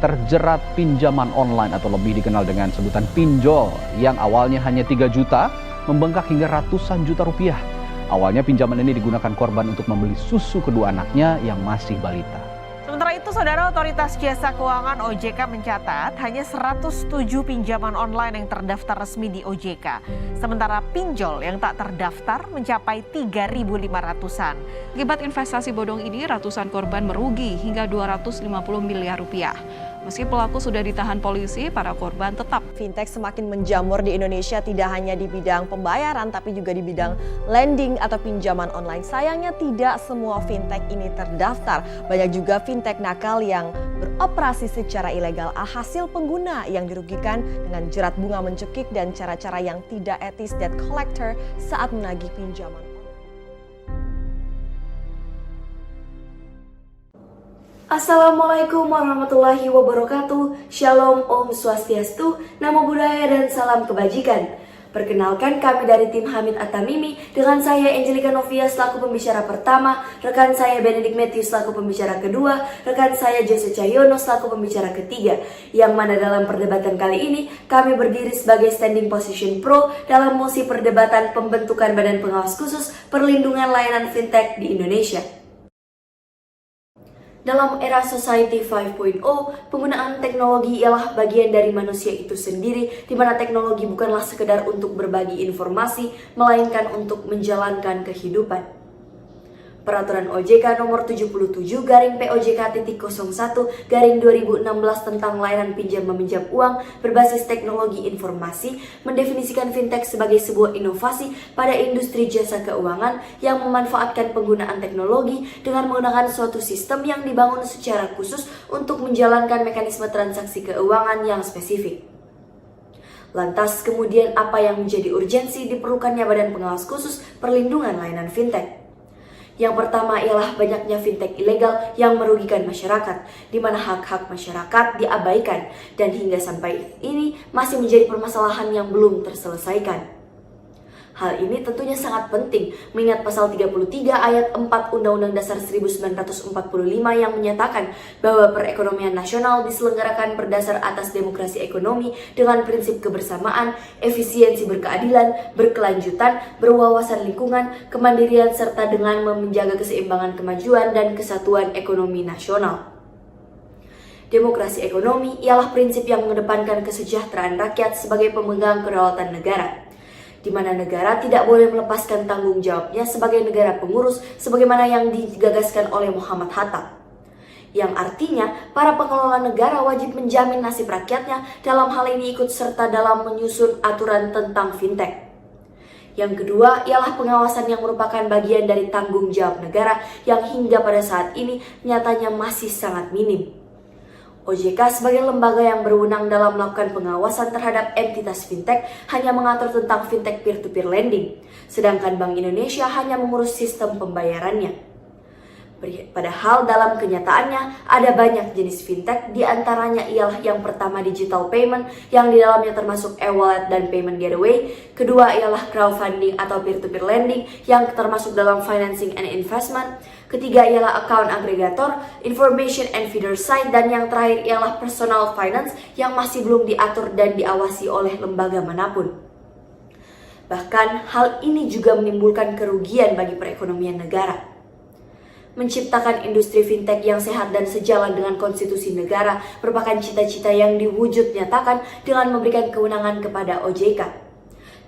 terjerat pinjaman online atau lebih dikenal dengan sebutan pinjol yang awalnya hanya 3 juta membengkak hingga ratusan juta rupiah. Awalnya pinjaman ini digunakan korban untuk membeli susu kedua anaknya yang masih balita. Sementara itu, Saudara, Otoritas Jasa Keuangan OJK mencatat hanya 107 pinjaman online yang terdaftar resmi di OJK. Sementara pinjol yang tak terdaftar mencapai 3.500-an. Akibat investasi bodong ini, ratusan korban merugi hingga 250 miliar rupiah. Meski pelaku sudah ditahan polisi, para korban tetap. Fintech semakin menjamur di Indonesia tidak hanya di bidang pembayaran tapi juga di bidang lending atau pinjaman online. Sayangnya tidak semua fintech ini terdaftar. Banyak juga fintech nakal yang beroperasi secara ilegal. Hasil pengguna yang dirugikan dengan jerat bunga mencekik dan cara-cara yang tidak etis debt collector saat menagih pinjaman. Assalamualaikum warahmatullahi wabarakatuh. Shalom, Om Swastiastu, Namo Buddhaya dan salam kebajikan. Perkenalkan, kami dari tim Hamid At-Tamimi dengan saya Angelika Novia selaku pembicara pertama, rekan saya Benedict Matthew selaku pembicara kedua, rekan saya Jose Cahyono selaku pembicara ketiga. Yang mana dalam perdebatan kali ini kami berdiri sebagai standing position pro dalam mosi perdebatan pembentukan Badan Pengawas Khusus Perlindungan Layanan Fintech di Indonesia. Dalam era Society 5.0, penggunaan teknologi ialah bagian dari manusia itu sendiri, di mana teknologi bukanlah sekedar untuk berbagi informasi, melainkan untuk menjalankan kehidupan. Peraturan OJK nomor 77/POJK.01/2016 tentang layanan pinjam meminjam uang berbasis teknologi informasi mendefinisikan fintech sebagai sebuah inovasi pada industri jasa keuangan yang memanfaatkan penggunaan teknologi dengan menggunakan suatu sistem yang dibangun secara khusus untuk menjalankan mekanisme transaksi keuangan yang spesifik. Lantas kemudian apa yang menjadi urgensi diperlukannya Badan Pengawas Khusus Perlindungan Layanan Fintech? Yang pertama ialah banyaknya fintech ilegal yang merugikan masyarakat, di mana hak-hak masyarakat diabaikan dan hingga sampai ini masih menjadi permasalahan yang belum terselesaikan. Hal ini tentunya sangat penting mengingat pasal 33 ayat 4 Undang-Undang Dasar 1945 yang menyatakan bahwa perekonomian nasional diselenggarakan berdasar atas demokrasi ekonomi dengan prinsip kebersamaan, efisiensi berkeadilan, berkelanjutan, berwawasan lingkungan, kemandirian serta dengan menjaga keseimbangan kemajuan dan kesatuan ekonomi nasional. Demokrasi ekonomi ialah prinsip yang mengedepankan kesejahteraan rakyat sebagai pemegang kedaulatan negara, di mana negara tidak boleh melepaskan tanggung jawabnya sebagai negara pengurus sebagaimana yang digagaskan oleh Muhammad Hatta. Yang artinya, para pengelola negara wajib menjamin nasib rakyatnya, dalam hal ini ikut serta dalam menyusun aturan tentang fintech. Yang kedua ialah pengawasan yang merupakan bagian dari tanggung jawab negara yang hingga pada saat ini nyatanya masih sangat minim. OJK sebagai lembaga yang berwenang dalam melakukan pengawasan terhadap entitas fintech hanya mengatur tentang fintech peer-to-peer lending, sedangkan Bank Indonesia hanya mengurus sistem pembayarannya. Padahal dalam kenyataannya ada banyak jenis fintech, diantaranya ialah yang pertama digital payment yang di dalamnya termasuk e-wallet dan payment gateway, kedua ialah crowdfunding atau peer-to-peer lending yang termasuk dalam financing and investment, ketiga ialah account aggregator, information and feeder site, dan yang terakhir ialah personal finance yang masih belum diatur dan diawasi oleh lembaga manapun. Bahkan hal ini juga menimbulkan kerugian bagi perekonomian negara. Menciptakan industri fintech yang sehat dan sejalan dengan konstitusi negara merupakan cita-cita yang diwujud nyatakan dengan memberikan kewenangan kepada OJK.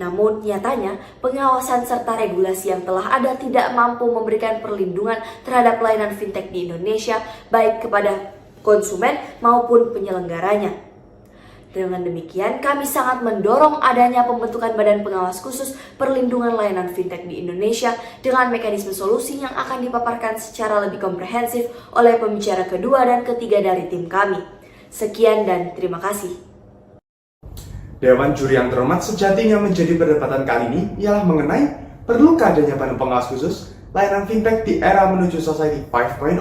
Namun nyatanya pengawasan serta regulasi yang telah ada tidak mampu memberikan perlindungan terhadap layanan fintech di Indonesia baik kepada konsumen maupun penyelenggaranya. Dengan demikian, kami sangat mendorong adanya pembentukan Badan Pengawas Khusus Perlindungan Layanan Fintech di Indonesia dengan mekanisme solusi yang akan dipaparkan secara lebih komprehensif oleh pembicara kedua dan ketiga dari tim kami. Sekian dan terima kasih. Dewan Juri yang terhormat, sejatinya menjadi perdebatan kali ini ialah mengenai perlukah adanya Badan Pengawas Khusus Layanan Fintech di era menuju Society 5.0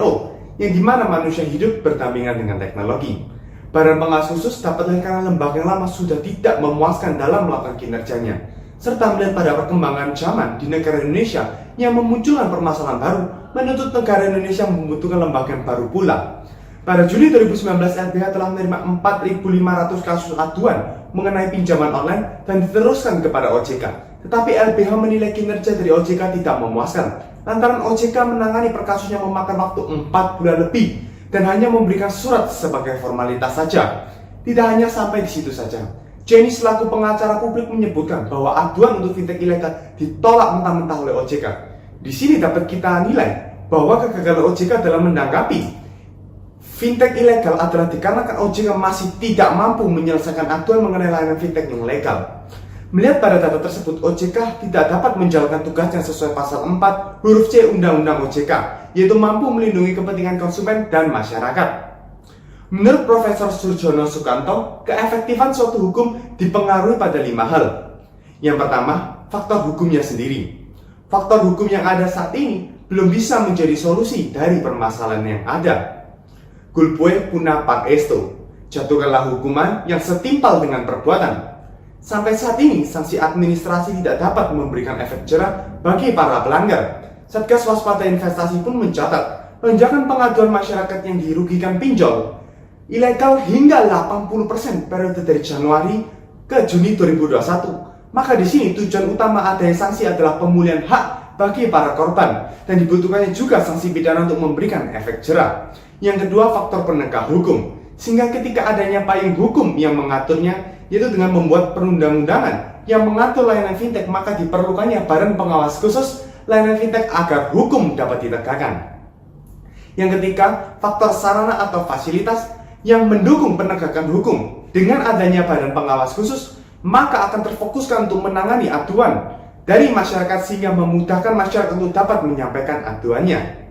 yang dimana manusia hidup berdampingan dengan teknologi. Badan Pengawas Khusus dapat lahir karena lembaga yang lama sudah tidak memuaskan dalam melakukan kinerjanya, serta melihat pada perkembangan zaman di negara Indonesia yang memunculkan permasalahan baru, menuntut negara Indonesia membutuhkan lembaga yang baru pula. Pada Juli 2019, LBH telah menerima 4.500 kasus aduan mengenai pinjaman online dan diteruskan kepada OJK. Tetapi LBH menilai kinerja dari OJK tidak memuaskan, lantaran OJK menangani per kasusnya memakan waktu 4 bulan lebih dan hanya memberikan surat sebagai formalitas saja. Tidak hanya sampai di situ saja, Jenny selaku pengacara publik menyebutkan bahwa aduan untuk fintech ilegal ditolak mentah-mentah oleh OJK. Di sini dapat kita nilai bahwa kegagalan OJK dalam menanggapi fintech ilegal adalah dikarenakan OJK masih tidak mampu menyelesaikan aduan mengenai layanan fintech yang legal. Melihat pada data tersebut, OJK tidak dapat menjalankan tugasnya sesuai pasal 4 huruf C Undang-Undang OJK, yaitu mampu melindungi kepentingan konsumen dan masyarakat. Menurut Profesor Surjono Sukanto, keefektifan suatu hukum dipengaruhi pada 5 hal. Yang pertama, faktor hukumnya sendiri. Faktor hukum yang ada saat ini belum bisa menjadi solusi dari permasalahan yang ada. Culpae puna par esto, jatuhkanlah hukuman yang setimpal dengan perbuatan. Sampai saat ini, sanksi administrasi tidak dapat memberikan efek jerah bagi para pelanggar. Satgas Waspada Investasi pun mencatat lonjakan pengaduan masyarakat yang dirugikan pinjol ilegal hingga 80% periode dari Januari ke Juni 2021. Maka di sini tujuan utama adanya sanksi adalah pemulihan hak bagi para korban dan dibutuhkannya juga sanksi pidana untuk memberikan efek jerah. Yang kedua, faktor penegak hukum. Sehingga ketika adanya payung hukum yang mengaturnya, yaitu dengan membuat perundang-undangan yang mengatur layanan fintech, maka diperlukannya badan pengawas khusus layanan fintech agar hukum dapat ditegakkan. Yang ketiga, faktor sarana atau fasilitas yang mendukung penegakan hukum. Dengan adanya badan pengawas khusus, maka akan terfokuskan untuk menangani aduan dari masyarakat sehingga memudahkan masyarakat untuk dapat menyampaikan aduannya.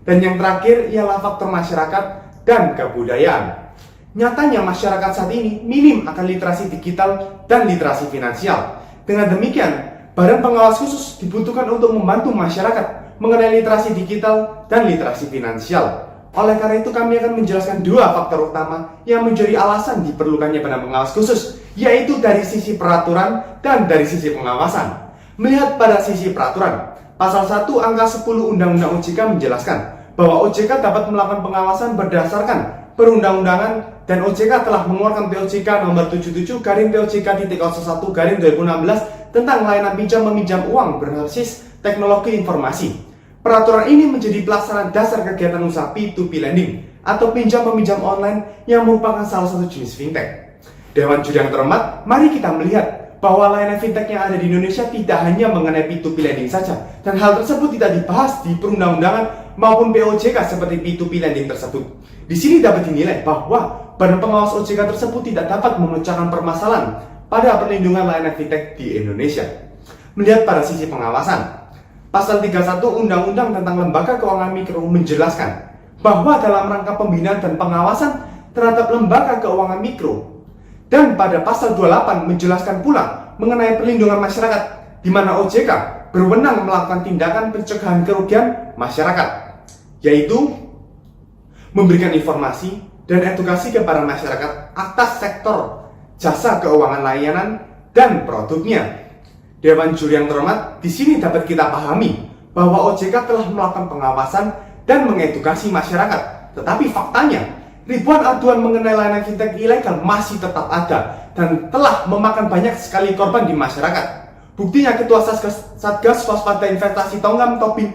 Dan yang terakhir ialah faktor masyarakat dan kebudayaan. Nyatanya masyarakat saat ini minim akan literasi digital dan literasi finansial. Dengan demikian, badan pengawas khusus dibutuhkan untuk membantu masyarakat mengenai literasi digital dan literasi finansial. Oleh karena itu kami akan menjelaskan 2 faktor utama yang menjadi alasan diperlukannya badan pengawas khusus, yaitu dari sisi peraturan dan dari sisi pengawasan. Melihat pada sisi peraturan, pasal 1 angka 10 Undang-Undang OJK menjelaskan bahwa OJK dapat melakukan pengawasan berdasarkan perundang-undangan dan OJK telah mengeluarkan POJK nomor 77/POJK.01/2016 tentang layanan pinjam meminjam uang berbasis teknologi informasi. Peraturan ini menjadi pelaksanaan dasar kegiatan usaha P2P lending atau pinjam meminjam online yang merupakan salah satu jenis fintech. Dewan Juri yang terhormat, mari kita melihat bahwa layanan fintech yang ada di Indonesia tidak hanya mengenai P2P lending saja, dan hal tersebut tidak dibahas di perundang-undangan maupun POJK seperti P2P lending tersebut. Di sini dapat dinilai bahwa badan pengawas OJK tersebut tidak dapat memecahkan permasalahan pada perlindungan layanan fintech di Indonesia. Melihat pada sisi pengawasan, pasal 31 Undang-Undang tentang Lembaga Keuangan Mikro menjelaskan bahwa dalam rangka pembinaan dan pengawasan terhadap lembaga keuangan mikro. Dan pada pasal 28 menjelaskan pula mengenai perlindungan masyarakat, di mana OJK berwenang melakukan tindakan pencegahan kerugian masyarakat, yaitu memberikan informasi dan edukasi kepada masyarakat atas sektor jasa keuangan layanan dan produknya. Dewan Juri yang terhormat, di sini dapat kita pahami bahwa OJK telah melakukan pengawasan dan mengedukasi masyarakat, tetapi faktanya ribuan aduan mengenai layanan fintech ilegal masih tetap ada dan telah memakan banyak sekali korban di masyarakat. Buktinya Ketua Satgas Waspada Investasi Tonggam Tobing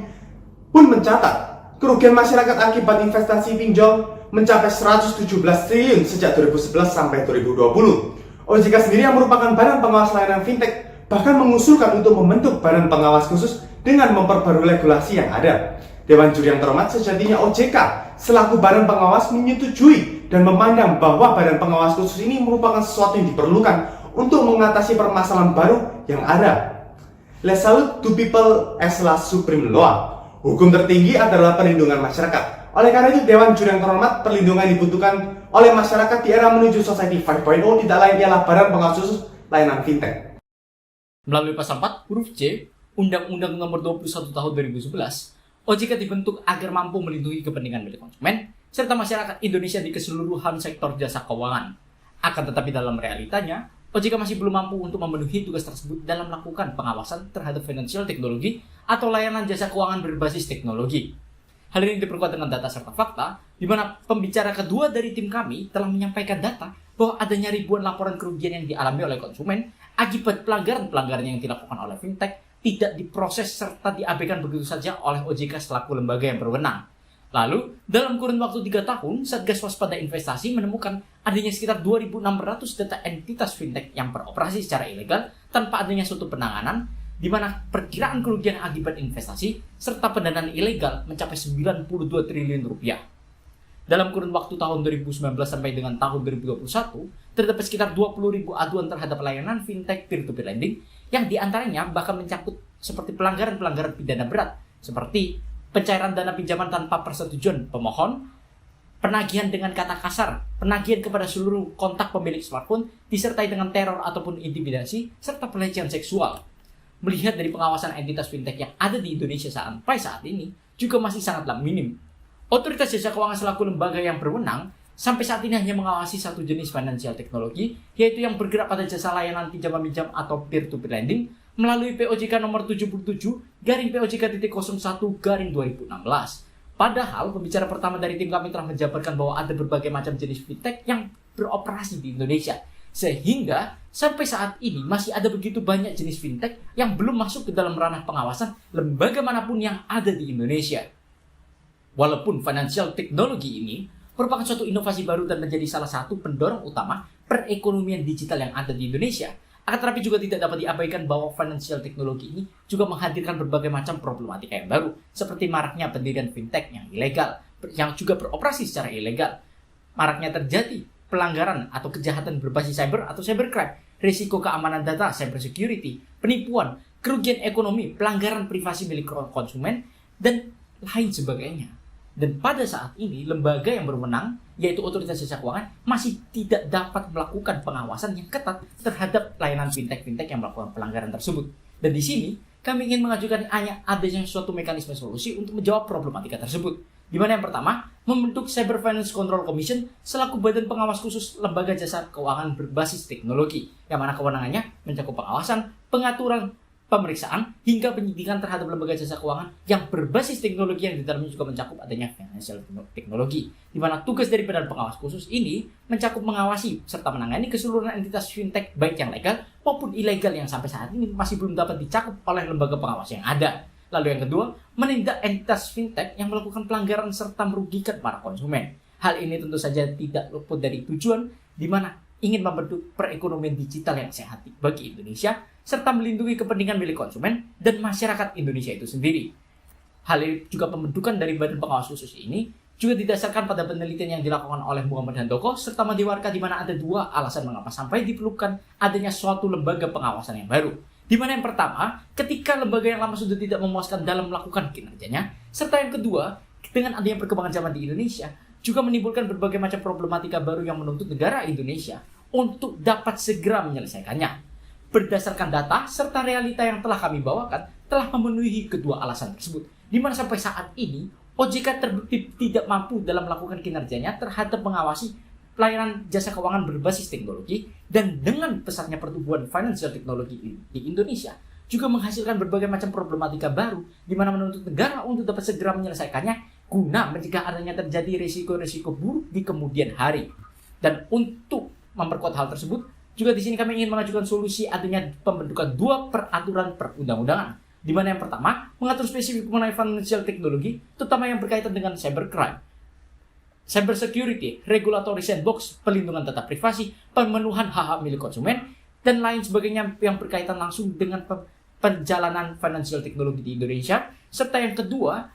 pun mencatat kerugian masyarakat akibat investasi pinjol mencapai 117 triliun sejak 2011 sampai 2020. OJK sendiri yang merupakan badan pengawas layanan fintech bahkan mengusulkan untuk membentuk badan pengawas khusus dengan memperbarui regulasi yang ada. Dewan Juri yang terhormat, sejatinya OJK selaku badan pengawas menyetujui dan memandang bahwa badan pengawas khusus ini merupakan sesuatu yang diperlukan untuk mengatasi permasalahan baru yang ada. Let's salute to people as la supreme law. Hukum tertinggi adalah perlindungan masyarakat. Oleh karena itu, Dewan Juri yang terhormat, perlindungan dibutuhkan oleh masyarakat di era menuju Society 5.0 tidak lain ialah badan pengawas khusus layanan fintech. Melalui pasal 4 huruf C Undang-Undang nomor 21 tahun 2011, OJK dibentuk agar mampu melindungi kepentingan milik konsumen serta masyarakat Indonesia di keseluruhan sektor jasa keuangan. Akan tetapi dalam realitanya, OJK masih belum mampu untuk memenuhi tugas tersebut dalam melakukan pengawasan terhadap financial teknologi atau layanan jasa keuangan berbasis teknologi. Hal ini diperkuat dengan data serta fakta, di mana pembicara kedua dari tim kami telah menyampaikan data bahwa adanya ribuan laporan kerugian yang dialami oleh konsumen akibat pelanggaran-pelanggaran yang dilakukan oleh fintech tidak diproses serta diabaikan begitu saja oleh OJK selaku lembaga yang berwenang. Lalu, dalam kurun waktu 3 tahun, Satgas Waspada Investasi menemukan adanya sekitar 2.600 data entitas fintech yang beroperasi secara ilegal tanpa adanya suatu penanganan, di mana perkiraan kerugian akibat investasi serta pendanaan ilegal mencapai 92 triliun rupiah. Dalam kurun waktu tahun 2019 sampai dengan tahun 2021, terdapat sekitar 20.000 aduan terhadap layanan fintech peer-to-peer lending yang diantaranya bahkan mencakup seperti pelanggaran-pelanggaran pidana berat, seperti pencairan dana pinjaman tanpa persetujuan pemohon, penagihan dengan kata kasar, penagihan kepada seluruh kontak pemilik smartphone, disertai dengan teror ataupun intimidasi, serta pelecehan seksual. Melihat dari pengawasan entitas fintech yang ada di Indonesia sampai saat ini, juga masih sangatlah minim. Otoritas Jasa Keuangan selaku lembaga yang berwenang, sampai saat ini hanya mengawasi satu jenis financial teknologi, yaitu yang bergerak pada jasa layanan pinjam-meminjam atau peer-to-peer lending, melalui POJK nomor 77/POJK-01/2016. Padahal pembicara pertama dari tim kami telah menjabarkan bahwa ada berbagai macam jenis fintech yang beroperasi di Indonesia. Sehingga sampai saat ini masih ada begitu banyak jenis fintech yang belum masuk ke dalam ranah pengawasan lembaga manapun yang ada di Indonesia. Walaupun financial technology ini merupakan suatu inovasi baru dan menjadi salah satu pendorong utama perekonomian digital yang ada di Indonesia, akan tetapi juga tidak dapat diabaikan bahwa financial technology ini juga menghadirkan berbagai macam problematika yang baru, seperti maraknya pendirian fintech yang ilegal, yang juga beroperasi secara ilegal. Maraknya terjadi pelanggaran atau kejahatan berbasis cyber atau cybercrime, risiko keamanan data, cyber security, penipuan, kerugian ekonomi, pelanggaran privasi milik konsumen, dan lain sebagainya. Dan pada saat ini, lembaga yang berwenang, yaitu Otoritas Jasa Keuangan, masih tidak dapat melakukan pengawasan yang ketat terhadap layanan fintech-fintech yang melakukan pelanggaran tersebut. Dan di sini, kami ingin mengajukan adanya suatu mekanisme solusi untuk menjawab problematika tersebut. Di mana yang pertama, membentuk Cyber Finance Control Commission selaku badan pengawas khusus lembaga jasa keuangan berbasis teknologi, yang mana kewenangannya mencakup pengawasan, pengaturan, pemeriksaan, hingga penyidikan terhadap lembaga jasa keuangan yang berbasis teknologi yang di dalamnya juga mencakup adanya financial teknologi. Di mana tugas dari badan pengawas khusus ini mencakup mengawasi serta menangani keseluruhan entitas fintech baik yang legal maupun ilegal yang sampai saat ini masih belum dapat dicakup oleh lembaga pengawas yang ada. Lalu yang kedua, menindak entitas fintech yang melakukan pelanggaran serta merugikan para konsumen. Hal ini tentu saja tidak luput dari tujuan di mana ingin membentuk perekonomian digital yang sehat bagi Indonesia, serta melindungi kepentingan milik konsumen dan masyarakat Indonesia itu sendiri. Hal ini juga pembentukan dari Badan Pengawas Khusus ini juga didasarkan pada penelitian yang dilakukan oleh Muhammad Handoko serta Madiwarka, di mana ada dua alasan mengapa sampai diperlukan adanya suatu lembaga pengawasan yang baru. Di mana yang pertama, ketika lembaga yang lama sudah tidak memuaskan dalam melakukan kinerjanya, serta yang kedua, dengan adanya perkembangan zaman di Indonesia, juga menimbulkan berbagai macam problematika baru yang menuntut negara Indonesia untuk dapat segera menyelesaikannya. Berdasarkan data serta realita yang telah kami bawakan, telah memenuhi kedua alasan tersebut, di mana sampai saat ini, OJK terbukti tidak mampu dalam melakukan kinerjanya terhadap mengawasi pelayanan jasa keuangan berbasis teknologi, dan dengan pesatnya pertumbuhan financial teknologi di Indonesia juga menghasilkan berbagai macam problematika baru di mana menuntut negara untuk dapat segera menyelesaikannya guna mencegah adanya terjadi risiko-risiko buruk di kemudian hari. Dan untuk memperkuat hal tersebut, juga di sini kami ingin mengajukan solusi adanya pembentukan dua peraturan perundang-undangan, di mana yang pertama mengatur spesifik mengenai financial teknologi, terutama yang berkaitan dengan cybercrime, cyber security, regulatory sandbox, pelindungan data privasi, pemenuhan hak-hak milik konsumen, dan lain sebagainya yang berkaitan langsung dengan perjalanan financial teknologi di Indonesia. Serta yang kedua,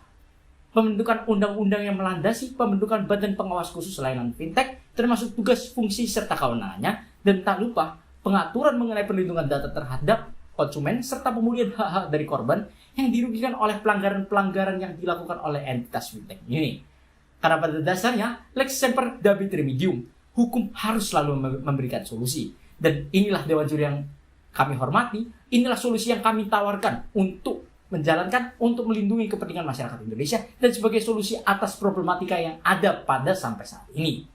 pembentukan undang-undang yang melandasi pembentukan Badan Pengawas Khusus Layanan Fintech, termasuk tugas, fungsi, serta kewenangannya, dan tak lupa pengaturan mengenai perlindungan data terhadap konsumen, serta pemulihan hak-hak dari korban yang dirugikan oleh pelanggaran-pelanggaran yang dilakukan oleh entitas fintech ini. Karena pada dasarnya, lex semper dabit remedium, hukum harus selalu memberikan solusi. Dan inilah Dewan Juri yang kami hormati, inilah solusi yang kami tawarkan untuk menjalankan, untuk melindungi kepentingan masyarakat Indonesia, dan sebagai solusi atas problematika yang ada pada sampai saat ini.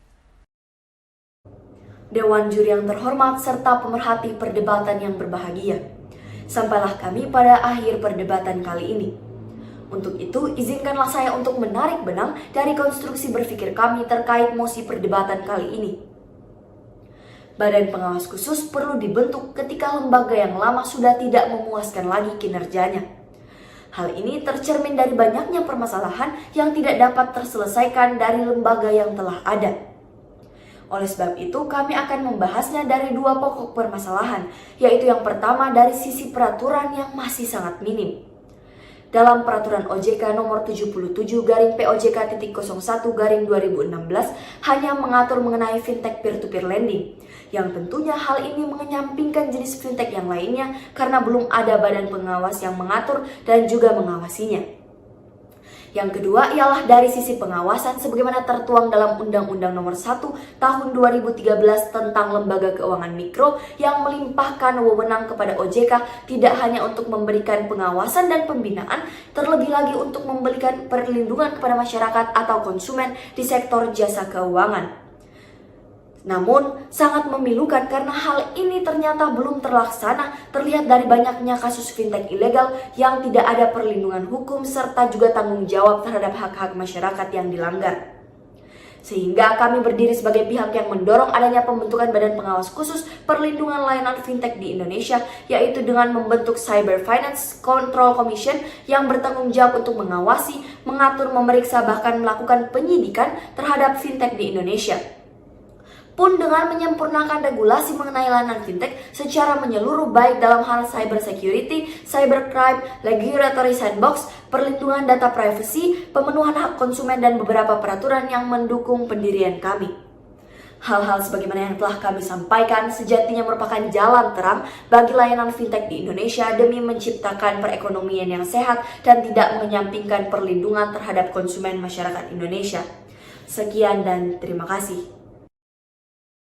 Dewan Juri yang terhormat serta pemerhati perdebatan yang berbahagia, sampailah kami pada akhir perdebatan kali ini. Untuk itu, izinkanlah saya untuk menarik benang dari konstruksi berpikir kami terkait mosi perdebatan kali ini. Badan pengawas khusus perlu dibentuk ketika lembaga yang lama sudah tidak memuaskan lagi kinerjanya. Hal ini tercermin dari banyaknya permasalahan yang tidak dapat terselesaikan dari lembaga yang telah ada. Oleh sebab itu, kami akan membahasnya dari dua pokok permasalahan, yaitu yang pertama dari sisi peraturan yang masih sangat minim. Dalam Peraturan OJK Nomor 77/POJK.01/2016 hanya mengatur mengenai fintech peer-to-peer lending, yang tentunya hal ini menyampingkan jenis fintech yang lainnya karena belum ada badan pengawas yang mengatur dan juga mengawasinya. Yang kedua ialah dari sisi pengawasan sebagaimana tertuang dalam Undang-Undang Nomor 1 Tahun 2013 tentang Lembaga Keuangan Mikro yang melimpahkan wewenang kepada OJK tidak hanya untuk memberikan pengawasan dan pembinaan, terlebih lagi untuk memberikan perlindungan kepada masyarakat atau konsumen di sektor jasa keuangan. Namun, sangat memilukan karena hal ini ternyata belum terlaksana terlihat dari banyaknya kasus fintech ilegal yang tidak ada perlindungan hukum serta juga tanggung jawab terhadap hak-hak masyarakat yang dilanggar. Sehingga kami berdiri sebagai pihak yang mendorong adanya pembentukan Badan Pengawas Khusus Perlindungan Layanan Fintech di Indonesia, yaitu dengan membentuk Cyber Finance Control Commission yang bertanggung jawab untuk mengawasi, mengatur, memeriksa, bahkan melakukan penyidikan terhadap fintech di Indonesia. Pun dengan menyempurnakan regulasi mengenai layanan fintech secara menyeluruh baik dalam hal cyber security, cybercrime, regulatory sandbox, perlindungan data privacy, pemenuhan hak konsumen dan beberapa peraturan yang mendukung pendirian kami. Hal-hal sebagaimana yang telah kami sampaikan sejatinya merupakan jalan terang bagi layanan fintech di Indonesia demi menciptakan perekonomian yang sehat dan tidak menyampingkan perlindungan terhadap konsumen masyarakat Indonesia. Sekian dan terima kasih.